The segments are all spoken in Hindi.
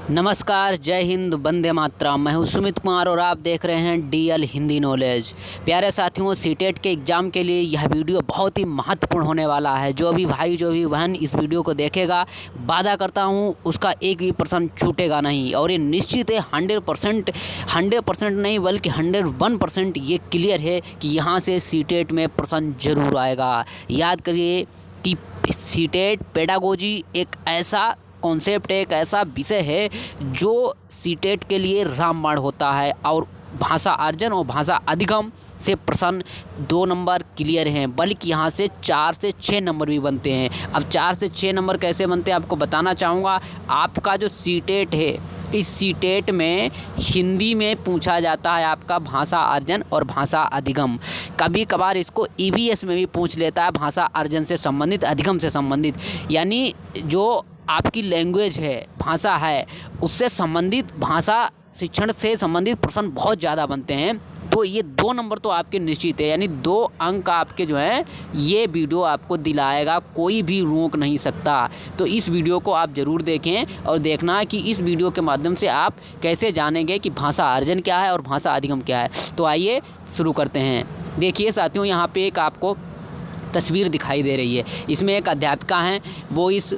नमस्कार, जय हिंद, वंदे मातरम। मैं हूं सुमित कुमार और आप देख रहे हैं डीएल हिंदी नॉलेज। प्यारे साथियों, सीटेट के एग्ज़ाम के लिए यह वीडियो बहुत ही महत्वपूर्ण होने वाला है। जो भी भाई जो भी बहन इस वीडियो को देखेगा, वादा करता हूं उसका एक भी % छूटेगा नहीं। और ये निश्चित है 100% नहीं बल्कि 101% ये क्लियर है कि यहाँ से सीटेट में प्रश्न जरूर आएगा। याद करिए कि सीटेट पेडागोजी एक ऐसा कॉन्सेप्ट है, एक ऐसा विषय है जो सीटेट के लिए रामबाण होता है। और भाषा अर्जन और भाषा अधिगम से प्रश्न 2 नंबर क्लियर हैं, बल्कि यहाँ से 4 से 6 नंबर भी बनते हैं। अब 4 से 6 नंबर कैसे बनते हैं आपको बताना चाहूँगा। आपका जो सीटेट है, इस सीटेट में हिंदी में पूछा जाता है आपका भाषा अर्जन और भाषा अधिगम। कभी कभार इसको ईवीएस में भी पूछ लेता है, भाषा अर्जन से संबंधित, अधिगम से संबंधित। यानी जो आपकी लैंग्वेज है, भाषा है, उससे संबंधित, भाषा शिक्षण से संबंधित प्रश्न बहुत ज़्यादा बनते हैं। तो ये 2 नंबर तो आपके निश्चित है, यानी 2 अंक आपके जो हैं ये वीडियो आपको दिलाएगा, कोई भी रोक नहीं सकता। तो इस वीडियो को आप ज़रूर देखें और देखना कि इस वीडियो के माध्यम से आप कैसे जानेंगे कि भाषा अर्जन क्या है और भाषा अधिगम क्या है। तो आइए शुरू करते हैं। देखिए साथियों, यहाँ पे एक आपको तस्वीर दिखाई दे रही है। इसमें एक अध्यापिका हैं, वो इस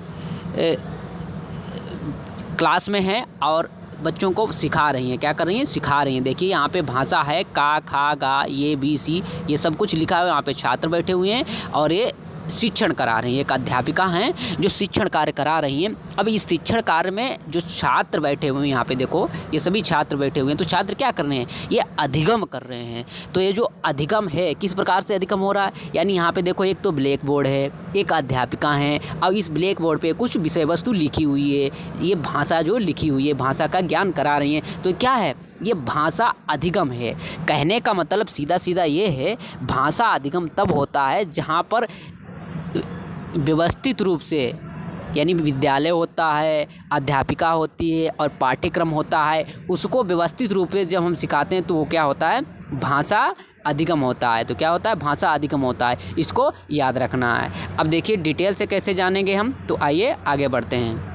क्लास में है और बच्चों को सिखा रही हैं। क्या कर रही हैं? सिखा रही हैं। देखिए यहाँ पे भाषा है, का, खा, गा, ये, बी, सी, ये सब कुछ लिखा हुआ है। यहाँ पे छात्र बैठे हुए हैं और ये शिक्षण करा रही हैं। एक अध्यापिका हैं जो शिक्षण कार्य करा रही हैं। अब इस शिक्षण कार्य में जो छात्र बैठे हुए हैं, यहाँ पे देखो ये सभी छात्र बैठे हुए हैं। तो छात्र क्या कर रहे हैं? ये अधिगम कर रहे हैं। तो ये जो अधिगम है, किस प्रकार से अधिगम हो रहा है? यानी यहाँ पे देखो, एक तो ब्लैक बोर्ड है, एक अध्यापिका हैं, और इस ब्लैक बोर्ड पे कुछ विषय वस्तु लिखी हुई है। ये भाषा जो लिखी हुई है, भाषा का ज्ञान करा रही हैं। तो क्या है? ये भाषा अधिगम है। कहने का मतलब सीधा सीधा ये है, भाषा अधिगम तब होता है जहाँ पर व्यवस्थित रूप से, यानी विद्यालय होता है, अध्यापिका होती है और पाठ्यक्रम होता है, उसको व्यवस्थित रूप से जब हम सिखाते हैं तो वो क्या होता है? भाषा अधिगम होता है। तो क्या होता है? भाषा अधिगम होता है। इसको याद रखना है। अब देखिए डिटेल से कैसे जानेंगे हम, तो आइए आगे बढ़ते हैं।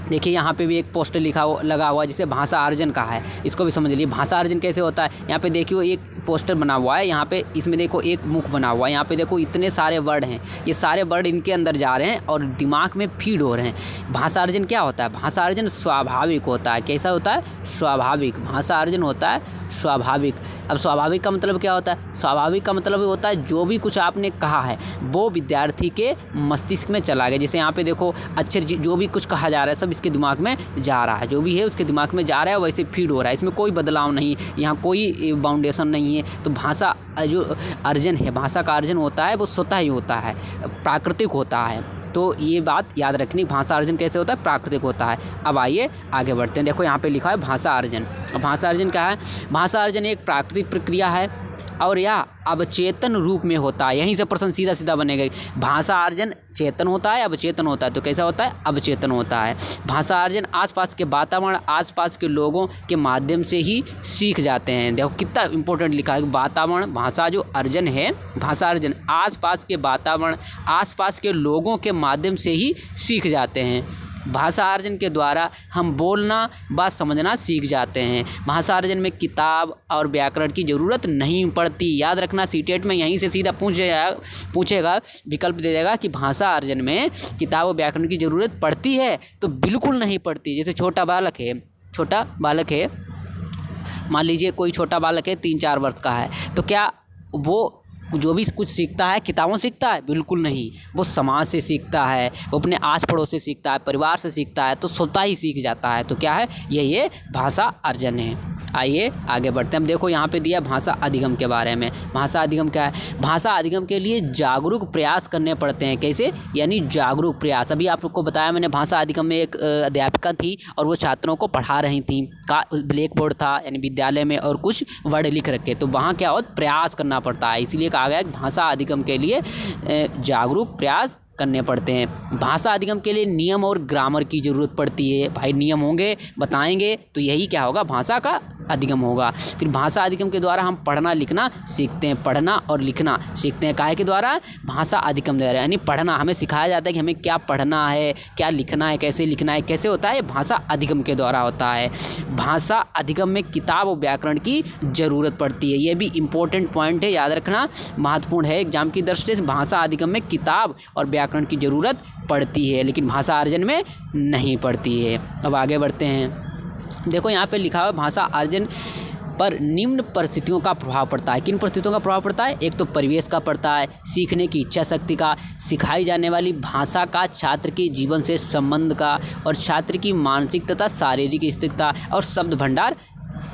देखिए यहाँ पे भी एक पोस्टर लगा हुआ है जिसे भाषा अर्जन का है। इसको भी समझ लीजिए भाषा अर्जन कैसे होता है। यहाँ पे देखिए एक पोस्टर बना हुआ है, यहाँ पे इसमें देखो एक मुख बना हुआ है। यहाँ पे देखो इतने सारे वर्ड हैं, ये सारे वर्ड इनके अंदर जा रहे हैं और दिमाग में फीड हो रहे हैं। भाषा अर्जन क्या होता है? भाषा अर्जन स्वाभाविक होता है। कैसा होता है? स्वाभाविक। भाषा अर्जन होता है स्वाभाविक। अब स्वाभाविक का मतलब क्या होता है? स्वाभाविक का मतलब होता है जो भी कुछ आपने कहा है वो विद्यार्थी के मस्तिष्क में चला गया। जैसे यहाँ पे देखो अक्षर, जो भी कुछ कहा जा रहा है सब इसके दिमाग में जा रहा है, जो भी है उसके दिमाग में जा रहा है, वैसे फीड हो रहा है। इसमें कोई बदलाव नहीं, यहाँ कोई बाउंडेशन नहीं है। तो भाषा जो अर्जन है, भाषा का अर्जन होता है वो स्वतः ही होता है, प्राकृतिक होता है। तो ये बात याद रखनी, भाषा अर्जन कैसे होता है? प्राकृतिक होता है। अब आइए आगे बढ़ते हैं। देखो यहाँ पे लिखा है भाषा अर्जन। अब भाषा अर्जन क्या है? भाषा अर्जन एक प्राकृतिक प्रक्रिया है और यह अवचेतन रूप में होता है। यहीं से प्रश्न सीधा सीधा बनेगा। भाषा अर्जन चेतन होता है, अवचेतन होता है। तो कैसा होता है? अवचेतन होता है। भाषा अर्जन आसपास के वातावरण, आसपास के लोगों के माध्यम से ही सीख जाते हैं। देखो कितना इंपॉर्टेंट लिखा है, वातावरण। भाषा जो अर्जन है, भाषा अर्जन आसपास के वातावरण, आसपास के लोगों के माध्यम से ही सीख जाते हैं। भाषा अर्जन के द्वारा हम बोलना व समझना सीख जाते हैं। भाषा अर्जन में किताब और व्याकरण की ज़रूरत नहीं पड़ती। याद रखना, सीटेट में यहीं से सीधा पूछेगा, विकल्प दे देगा कि भाषा अर्जन में किताब और व्याकरण की ज़रूरत पड़ती है? तो बिल्कुल नहीं पड़ती। जैसे छोटा बालक है, मान लीजिए कोई छोटा बालक है, 3-4 वर्ष का है, तो क्या वो जो भी कुछ सीखता है किताबों से सीखता है? बिल्कुल नहीं। वो समाज से सीखता है, वो अपने आस पड़ोस से सीखता है, परिवार से सीखता है, तो स्वतः ही सीख जाता है। तो क्या है? ये भाषा अर्जन है। आइए आगे बढ़ते हैं। अब देखो यहाँ पे दिया भाषा अधिगम के बारे में। भाषा अधिगम क्या है? भाषा अधिगम के लिए जागरूक प्रयास करने पड़ते हैं। कैसे? यानी जागरूक प्रयास। अभी आपको बताया मैंने, भाषा अधिगम में एक अध्यापिका थी और वो छात्रों को पढ़ा रही थी। ब्लैक बोर्ड था, यानी विद्यालय में, और कुछ वर्ड लिख रखे। तो वहाँ क्या होता? प्रयास करना पड़ता है। इसीलिए कहा गया कि भाषा अधिगम के लिए जागरूक प्रयास करने पड़ते हैं। भाषा अधिगम के लिए नियम और ग्रामर की ज़रूरत पड़ती है। भाई नियम होंगे, बताएंगे, तो यही क्या होगा? भाषा का अधिगम होगा। फिर भाषा अधिगम के द्वारा हम पढ़ना लिखना सीखते हैं, पढ़ना और लिखना सीखते हैं। काहे के द्वारा? भाषा अधिगम द्वारा, यानी पढ़ना हमें सिखाया जाता है कि हमें क्या पढ़ना है, क्या लिखना है, कैसे लिखना है, कैसे होता है, भाषा अधिगम के द्वारा होता है। भाषा अधिगम में किताब और व्याकरण की ज़रूरत पड़ती है। ये भी इम्पोर्टेंट पॉइंट है, याद रखना, महत्वपूर्ण है एग्जाम की दृष्टि से। भाषा अधिगम में किताब और व्याकरण की ज़रूरत पड़ती है, लेकिन भाषा अर्जन में नहीं पड़ती है। अब आगे बढ़ते हैं। देखो यहाँ पे लिखा हुआ है भाषा अर्जन पर निम्न परिस्थितियों का प्रभाव पड़ता है। किन परिस्थितियों का प्रभाव पड़ता है? एक तो परिवेश का पड़ता है, सीखने की इच्छा शक्ति का, सिखाई जाने वाली भाषा का छात्र के जीवन से संबंध का, और छात्र की मानसिक तथा शारीरिक स्थिरता और शब्द भंडार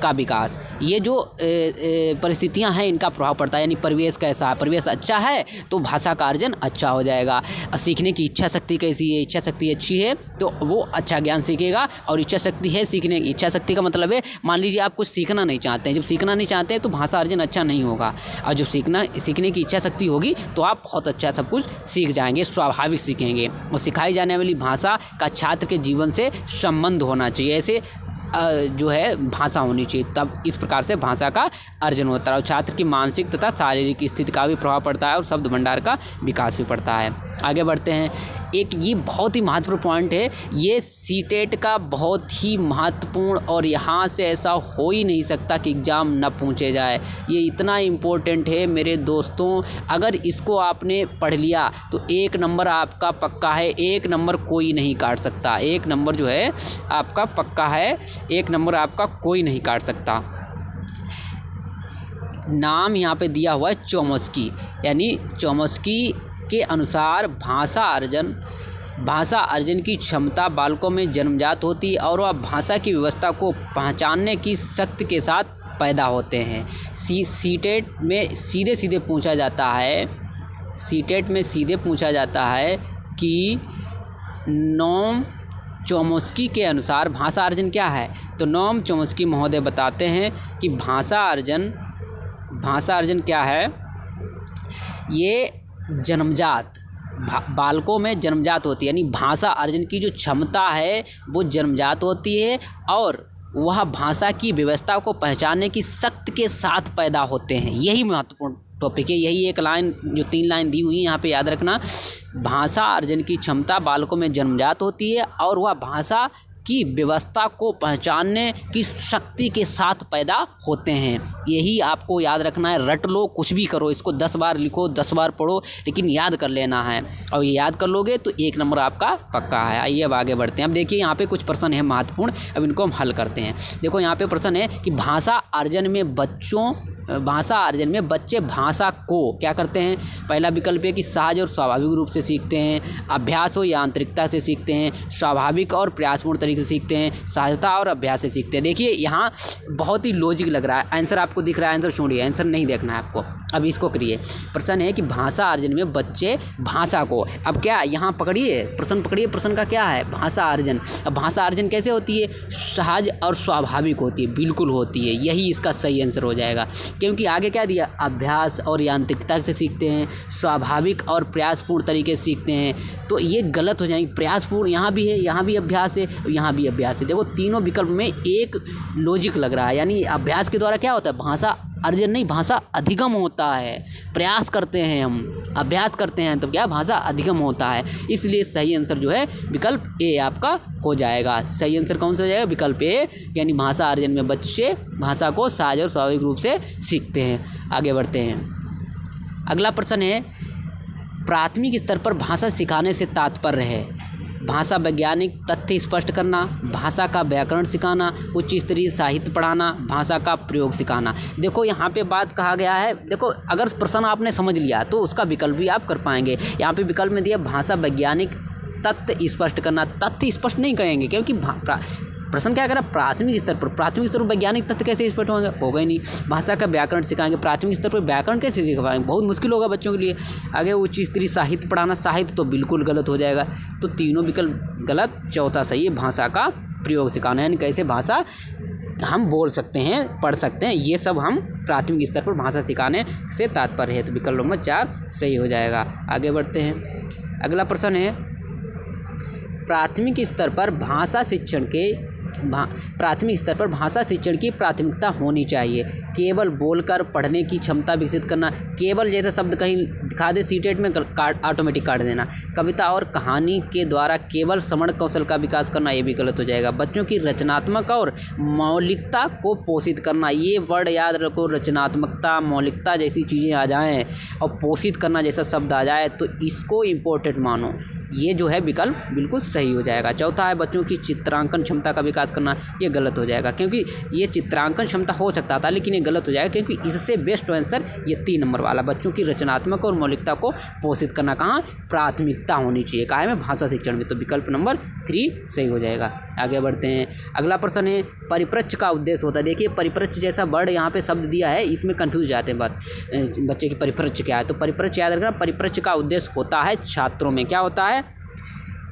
का विकास। ये जो परिस्थितियां हैं इनका प्रभाव पड़ता है। यानी परिवेश कैसा है, परिवेश अच्छा है तो भाषा का अर्जन अच्छा हो जाएगा। सीखने की इच्छा शक्ति कैसी है, इच्छा शक्ति अच्छी है तो वो अच्छा ज्ञान सीखेगा। और इच्छा शक्ति है, सीखने की इच्छा शक्ति का मतलब है, मान लीजिए आप कुछ सीखना नहीं चाहते हैं, जब सीखना नहीं चाहते हैं तो भाषा अर्जन अच्छा नहीं होगा। और जब सीखने की इच्छा शक्ति होगी तो आप बहुत अच्छा सब कुछ सीख जाएंगे, स्वाभाविक सीखेंगे। और सिखाई जाने वाली भाषा का छात्र के जीवन से संबंध होना चाहिए, ऐसे जो है भाषा होनी चाहिए, तब इस प्रकार से भाषा का अर्जन होता है। और छात्र की मानसिक तथा शारीरिक स्थिति का भी प्रभाव पड़ता है और शब्द भंडार का विकास भी पड़ता है। आगे बढ़ते हैं। एक ये बहुत ही महत्वपूर्ण पॉइंट है, ये सीटेट का बहुत ही महत्वपूर्ण, और यहाँ से ऐसा हो ही नहीं सकता कि एग्ज़ाम न पूछे जाए। ये इतना इम्पोर्टेंट है मेरे दोस्तों, अगर इसको आपने पढ़ लिया तो 1 नंबर आपका पक्का है, 1 नंबर कोई नहीं काट सकता। 1 नंबर जो है आपका पक्का है, 1 नंबर आपका कोई नहीं काट सकता। नाम यहाँ पे दिया हुआ है चोम्स्की, यानी चोम्स्की के अनुसार भाषा अर्जन की क्षमता बालकों में जन्मजात होती है और वह भाषा की व्यवस्था को पहचानने की शक्ति के साथ पैदा होते हैं। सीटेट में सीधे पूछा जाता है कि नोम चोम्स्की के अनुसार भाषा अर्जन क्या है? तो नोम चोम्स्की महोदय बताते हैं कि भाषा अर्जन क्या है? ये जन्मजात बालकों में जन्मजात होती है, यानी भाषा अर्जन की जो क्षमता है वो जन्मजात होती है और वह भाषा की व्यवस्था को पहचानने की शक्ति के साथ पैदा होते हैं। यही महत्वपूर्ण टॉपिक है। यही एक लाइन, जो 3 लाइन दी हुई है यहाँ पे याद रखना। भाषा अर्जन की क्षमता बालकों में जन्मजात होती है और वह भाषा की व्यवस्था को पहचानने की शक्ति के साथ पैदा होते हैं। यही आपको याद रखना है। रट लो, कुछ भी करो, इसको 10 बार लिखो, 10 बार पढ़ो, लेकिन याद कर लेना है। और ये याद कर लोगे तो 1 नंबर आपका पक्का है। आइए अब आगे बढ़ते हैं। अब देखिए यहाँ पे कुछ प्रश्न है महत्वपूर्ण, अब इनको हम हल करते हैं। देखो यहाँ पे प्रश्न है कि भाषा अर्जन में बच्चे भाषा को क्या करते हैं? पहला विकल्प है कि सहज और स्वाभाविक रूप से सीखते हैं, अभ्यास और यांत्रिकता से सीखते हैं, स्वाभाविक और प्रयासपूर्ण तरीके से सीखते हैं, सहजता और अभ्यास से सीखते हैं। देखिए यहाँ बहुत ही लॉजिक लग रहा है। आंसर आपको दिख रहा है, आंसर छोड़िए, आंसर नहीं देखना है आपको, अब इसको करिए। प्रश्न है कि भाषा अर्जन में बच्चे भाषा को, अब क्या यहाँ पकड़िए, प्रश्न का क्या है? भाषा अर्जन। अब भाषा अर्जन कैसे होती है? सहज और स्वाभाविक होती है, बिल्कुल होती है। यही इसका सही आंसर हो जाएगा, क्योंकि आगे क्या दिया? अभ्यास और यांत्रिकता से सीखते हैं, स्वाभाविक और प्रयासपूर्ण तरीके से सीखते हैं, तो ये गलत हो जाएंगे। प्रयासपूर्ण यहाँ भी है, यहाँ भी अभ्यास है, यहाँ भी अभ्यास है। देखो तीनों विकल्प में एक लॉजिक लग रहा है, यानी अभ्यास के द्वारा क्या होता है? भाषा अर्जन नहीं, भाषा अधिगम होता है। प्रयास करते हैं हम, अभ्यास करते हैं, तो क्या? भाषा अधिगम होता है। इसलिए सही आंसर जो है विकल्प ए आपका हो जाएगा। सही आंसर कौन सा हो जाएगा? विकल्प ए, यानी भाषा अर्जन में बच्चे भाषा को सहज और स्वाभाविक रूप से सीखते हैं। आगे बढ़ते हैं। अगला प्रश्न है, प्राथमिक स्तर पर भाषा सिखाने से तात्पर्य है भाषा वैज्ञानिक तथ्य स्पष्ट करना, भाषा का व्याकरण सिखाना, उच्च स्तरीय साहित्य पढ़ाना, भाषा का प्रयोग सिखाना। देखो यहाँ पे बात कहा गया है, देखो अगर प्रश्न आपने समझ लिया तो उसका विकल्प भी आप कर पाएंगे। यहाँ पे विकल्प में दिया भाषा वैज्ञानिक तथ्य स्पष्ट करना। तथ्य स्पष्ट नहीं करेंगे, क्योंकि प्रश्न क्या करा? प्राथमिक स्तर पर वैज्ञानिक तथ्य कैसे स्पष्ट होगा ही नहीं। भाषा का व्याकरण सिखाएंगे, प्राथमिक स्तर पर व्याकरण कैसे सिखा पाएंगे? बहुत मुश्किल होगा बच्चों के लिए। आगे उच्च स्तरीय साहित्य पढ़ाना, साहित्य तो बिल्कुल गलत हो जाएगा। तो तीनों विकल्प गलत, चौथा सही है भाषा का प्रयोग सिखाना, यानी कैसे भाषा हम बोल सकते हैं, पढ़ सकते हैं, ये सब हम प्राथमिक स्तर पर भाषा सिखाने से तात्पर्य है। तो विकल्प नंबर 4 सही हो जाएगा। आगे बढ़ते हैं। अगला प्रश्न है, प्राथमिक स्तर पर भाषा शिक्षण के प्राथमिक स्तर पर भाषा शिक्षण की प्राथमिकता होनी चाहिए। केवल बोलकर पढ़ने की क्षमता विकसित करना, केवल जैसे शब्द कहीं दिखा दे सीटेट में ऑटोमेटिक काट देना। कविता और कहानी के द्वारा केवल श्रवण कौशल का विकास करना, ये भी गलत हो जाएगा। बच्चों की रचनात्मक और मौलिकता को पोषित करना, ये वर्ड याद रखो, रचनात्मकता, मौलिकता जैसी चीज़ें आ जाएँ और पोषित करना जैसा शब्द आ जाए तो इसको इम्पोर्टेंट मानो, ये जो है विकल्प बिल्कुल सही हो जाएगा। चौथा है बच्चों की चित्रांकन क्षमता का विकास करना, ये गलत हो जाएगा क्योंकि ये चित्रांकन क्षमता हो सकता था लेकिन ये गलत हो जाएगा क्योंकि इससे बेस्ट आंसर ये 3 नंबर वाला, बच्चों की रचनात्मक और मौलिकता को पोषित करना कहाँ प्राथमिकता होनी चाहिए काहे में, भाषा शिक्षण में, तो विकल्प नंबर 3 सही हो जाएगा। आगे बढ़ते हैं। अगला प्रश्न है परिप्रच्छ का उद्देश्य होता है। देखिए परिप्रच्छ जैसा वर्ड यहाँ पे शब्द दिया है, इसमें कंफ्यूज जाते हैं बच्चे की परिप्रच्छ क्या है, तो परिप्रच्छ याद रखना, परिप्रच्छ का उद्देश्य होता है छात्रों में क्या होता है,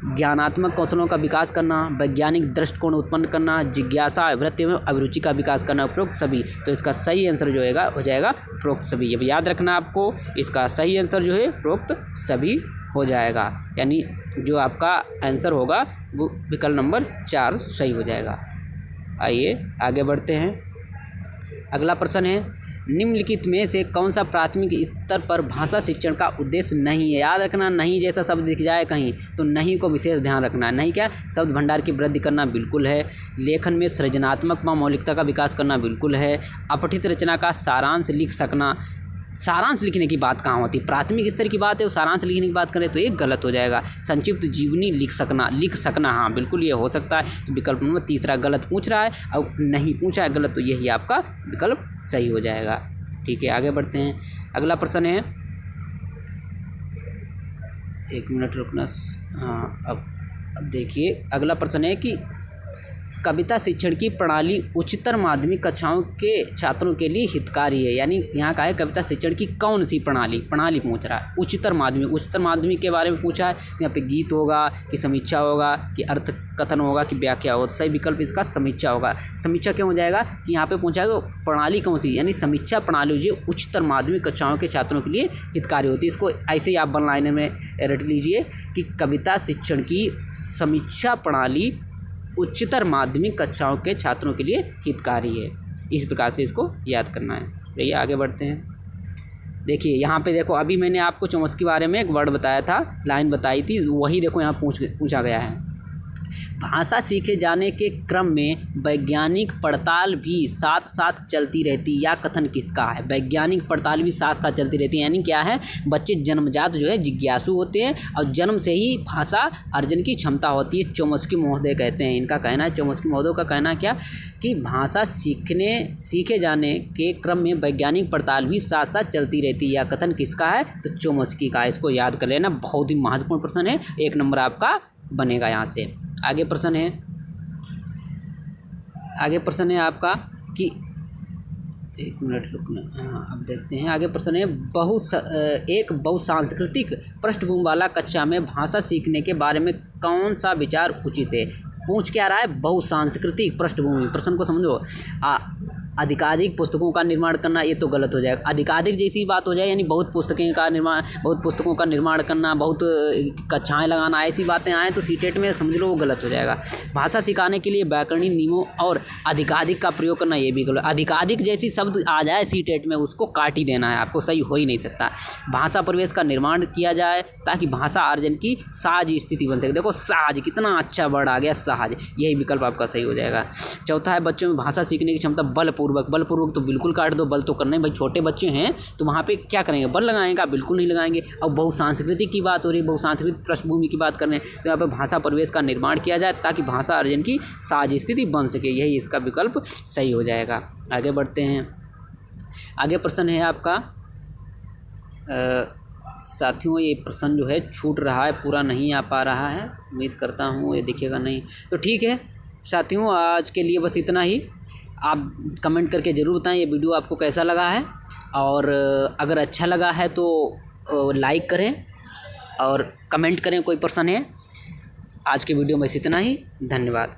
ज्ञानात्मक कौशलों का विकास करना, वैज्ञानिक दृष्टिकोण उत्पन्न करना, जिज्ञासा, वृत्ति एवं अभिरुचि का विकास करना, उपरोक्त सभी। तो इसका सही आंसर जो हो जाएगा उपरोक्त सभी। ये याद रखना आपको, इसका सही आंसर जो है उपरोक्त सभी हो जाएगा, यानी जो आपका आंसर होगा वो विकल्प नंबर 4 सही हो जाएगा। आइए आगे बढ़ते हैं। अगला प्रश्न है निम्नलिखित में से कौन सा प्राथमिक स्तर पर भाषा शिक्षण का उद्देश्य नहीं है। याद रखना, नहीं जैसा शब्द दिख जाए कहीं तो नहीं को विशेष ध्यान रखना है। नहीं क्या, शब्द भंडार की वृद्धि करना बिल्कुल है, लेखन में सृजनात्मक व मौलिकता का विकास करना बिल्कुल है, अपठित रचना का सारांश लिख सकना। सारांश लिखने की बात कहाँ होती है, प्राथमिक स्तर की बात है, वो सारांश लिखने की बात करें तो ये गलत हो जाएगा। संक्षिप्त जीवनी लिख सकना हाँ बिल्कुल ये हो सकता है, तो विकल्प नंबर 3 गलत पूछ रहा है और नहीं पूछा है गलत, तो यही आपका विकल्प सही हो जाएगा। ठीक है आगे बढ़ते हैं। अगला प्रश्न है, एक मिनट रुकना, हाँ अब देखिए अगला प्रश्न है कि कविता शिक्षण की प्रणाली उच्चतर माध्यमिक कक्षाओं के छात्रों के लिए हितकारी है। यानी यहाँ का है कविता शिक्षण की कौन सी प्रणाली पूछ रहा है। उच्चतर माध्यमिक के बारे में पूछा है तो यहाँ पे गीत होगा कि समीक्षा होगा कि अर्थ कथन होगा कि व्याख्या होगा, तो सही विकल्प इसका समीक्षा होगा। समीक्षा क्यों हो जाएगा कि यहाँ पे पूछा है प्रणाली कौन सी, यानी समीक्षा प्रणाली जो उच्चतर माध्यमिक कक्षाओं के छात्रों के लिए हितकारी होती है। इसको ऐसे ही आप वन लाइनर में रट लीजिए कि कविता शिक्षण की समीक्षा प्रणाली उच्चतर माध्यमिक कक्षाओं के छात्रों के लिए हितकारी है। इस प्रकार से इसको याद करना है। चलिए आगे बढ़ते हैं। देखिए यहाँ पे देखो, अभी मैंने आपको चौमस्की के बारे में एक वर्ड बताया था, लाइन बताई थी, वही देखो यहाँ पूछा गया है। भाषा सीखे जाने के क्रम में वैज्ञानिक पड़ताल भी साथ साथ चलती रहती, या कथन किसका है। वैज्ञानिक पड़ताल भी साथ साथ चलती रहती है, यानी क्या है, बच्चे जन्मजात जो है जिज्ञासु होते हैं और जन्म से ही भाषा अर्जन की क्षमता होती है। चौमस्की महोदय कहते हैं, इनका कहना है, चौमस्की महोदय का कहना क्या कि भाषा सीखे जाने के क्रम में वैज्ञानिक पड़ताल भी साथ साथ चलती रहती है, या कथन किसका है, तो चौमस्की का। इसको याद कर लेना, बहुत ही महत्वपूर्ण प्रश्न है, 1 नंबर आपका बनेगा यहाँ से। आगे प्रश्न है आपका कि एक मिनट रुकना, हाँ अब देखते हैं। आगे प्रश्न है एक बहुसांस्कृतिक पृष्ठभूमि वाला कक्षा में भाषा सीखने के बारे में कौन सा विचार उचित है। पूछ क्या रहा है, बहुसांस्कृतिक पृष्ठभूमि, प्रश्न को समझो। अधिकाधिक पुस्तकों का निर्माण करना, ये तो गलत हो जाएगा। अधिकाधिक जैसी बात हो जाए यानी बहुत पुस्तकों का निर्माण करना, बहुत कक्षाएं लगाना, ऐसी बातें आए तो सीटेट में समझ लो वो गलत हो जाएगा। भाषा सिखाने के लिए व्याकरणिक नियमों और अधिकाधिक का प्रयोग करना, ये भी गलत। अधिकाधिक जैसी शब्द आ जाए सीटेट में उसको काट ही देना है आपको, सही हो ही नहीं सकता। भाषा परिवेश का निर्माण किया जाए ताकि भाषा अर्जन की सहज स्थिति बन सके। देखो सहज, कितना अच्छा वर्ड आ गया, सहज, यही विकल्प आपका सही हो जाएगा। चौथा है बच्चों में भाषा सीखने की क्षमता बलपूर्वक तो बिल्कुल काट दो, बल तो करना ही, भाई छोटे बच्चे हैं तो वहाँ पे क्या करेंगे, बल लगाएंगे, बिल्कुल नहीं लगाएंगे। अब बहुसांस्कृतिक की बात हो रही है, बहुसांस्कृतिक पृष्ठभूमि की बात कर रहे हैं, तो यहाँ पे भाषा परिवेश का निर्माण किया जाए ताकि भाषा अर्जन की सहज स्थिति बन सके, यही इसका विकल्प सही हो जाएगा। आगे बढ़ते हैं। आगे प्रश्न है आपका, साथियों ये प्रश्न जो है छूट रहा है, पूरा नहीं आ पा रहा है, उम्मीद करता हूँ ये दिखेगा नहीं, तो ठीक है साथियों, आज के लिए बस इतना ही। आप कमेंट करके ज़रूर बताएं ये वीडियो आपको कैसा लगा है, और अगर अच्छा लगा है तो लाइक करें और कमेंट करें कोई प्रश्न है। आज के वीडियो में बस इतना ही, धन्यवाद।